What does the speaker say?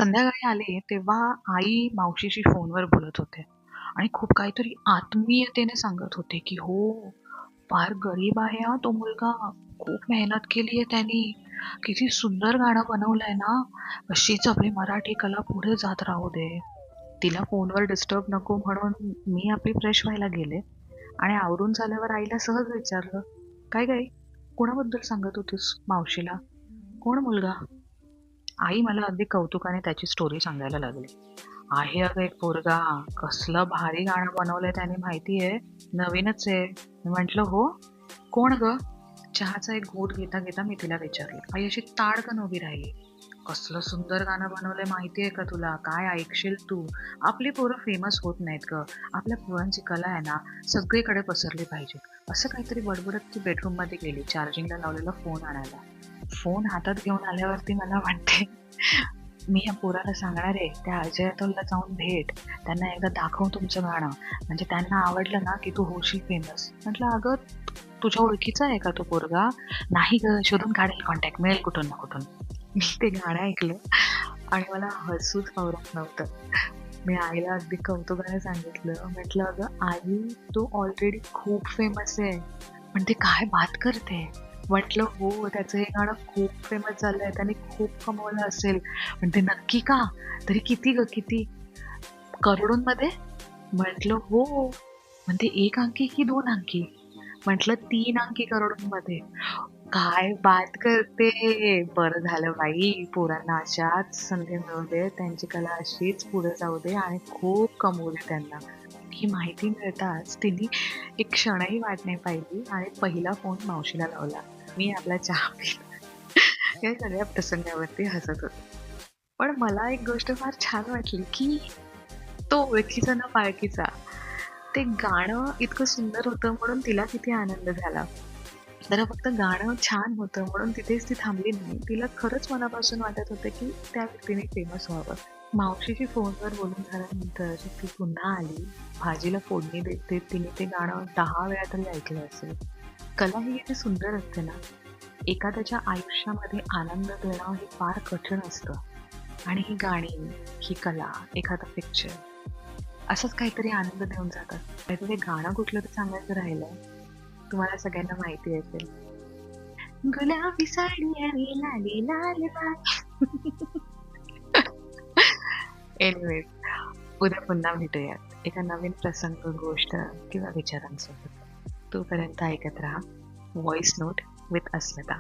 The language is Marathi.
संध्याकाळी आले तेव्हा आई मावशीशी फोनवर बोलत होते आणि खूप काहीतरी आत्मीयतेने सांगत होते की हो, फार गरीब आहे हा तो मुलगा. खूप मेहनत केली आहे त्यांनी. किती सुंदर गाणं बनवलंय ना. अशीच आपली मराठी कला पुढे जात राहू दे. तिला फोनवर डिस्टर्ब नको म्हणून मी आपली फ्रेश व्हायला गेले आणि आवरून झाल्यावर आईला सहज विचारलं, काय काय कोणाबद्दल सांगत होतीस मावशीला? कोण मुलगा? आई मला अगदी कौतुकाने त्याची स्टोरी सांगायला लागली. आहे अगं एक पोरगा, कसलं भारी गाणं बनवलंय त्याने माहितीये, नवीनच आहे. मी म्हंटल हो, कोण ग? चहाचा एक घोट घेता घेता मी तिला विचारले. आई अशी ताडकन उभी राहिली. कसलं सुंदर गाणं बनवलंय माहितीये का तुला? काय ऐकशील तू? आपली पोरं फेमस होत नाहीत ग. आपल्या पोरांची कला आहे ना सगळीकडे पसरली पाहिजे. असं काहीतरी बडबडत ती बेडरूम मध्ये गेली चार्जिंगला लावलेला फोन आणायला. फोन हातात घेऊन आल्यावरती मला म्हणते, मी या पोराला सांगणार आहे त्या अजय अतुलला जाऊन भेट, त्यांना एकदा दाखव तुमचं गाणं, म्हणजे त्यांना आवडलं ना की तू होशील फेमस. म्हटलं अगं, तुझ्या ओळखीचा आहे का तो पोरगा? नाही ग, शोधून काढेल, कॉन्टॅक्ट मिळेल कुठून ना कुठून. मी ते गाणं ऐकलं आणि मला हसूच आवरत नव्हतं. मी आईला अगदी कौतुकाने सांगितलं, म्हटलं अगं आई, तू ऑलरेडी खूप फेमस आहे. म्हणते काय बात करते? म्हटलं हो, त्याचं हे गाणं खूप फेमस झालंय, त्याने खूप कमवलं असेल. म्हणते नक्की का? तरी किती ग, किती? करोडोंमध्ये? म्हटलं हो. म्हणते एक अंकी की दोन अंकी? म्हटलं 3 अंकी करोडोंमध्ये. काय बात करते? बरं झालं बाई, पोरांना अशाच संधी मिळू दे, त्यांची कला अशीच पुढे जाऊ दे आणि खूप कमवू दे त्यांना. ही माहिती मिळताच तिने एक क्षणही वाट नाही पाहिली आणि पहिला फोन मावशीला लावला. मी आपला चहा पिला. या सगळ्या प्रसंगावरती हसत होते. पण मला एक गोष्ट फार छान वाटली, की तो ओळखीचा ना पाळखीचा. ते गाणं इतकं सुंदर होतं म्हणून तिला किती आनंद झाला. जरा फक्त गाणं छान होतं म्हणून तिथेच ती थांबली नाही. तिला खरंच मनापासून वाटत होतं, की त्या व्यक्तीने फेमस व्हावं. मावशीशी फोनवर बोलून झाल्यानंतर ती पुन्हा आली. भाजीला फोडणी देत देत तिने ते गाणं 10 वेळा तरी ऐकलं असेल. कला ही किती सुंदर असते ना. एखाद्याच्या आयुष्यामध्ये आनंद देणं हे फार कठीण असतं. आणि ही गाणी, ही कला, एखादा पिक्चर असंच काहीतरी आनंद देऊन जातात. काहीतरी गाणं कुठलं तर सांगायचं राहिलं. तुम्हाला सगळ्यांना माहिती असेल. गुलाबी साडी आणि लाली लाल बाल. एनिवेज, उद्या पुन्हा भेटूयात एका नवीन प्रसंग, गोष्ट किंवा विचारांसोबत. तोपर्यंत ऐकत राहा व्हॉइस नोट विथ अस्मिता.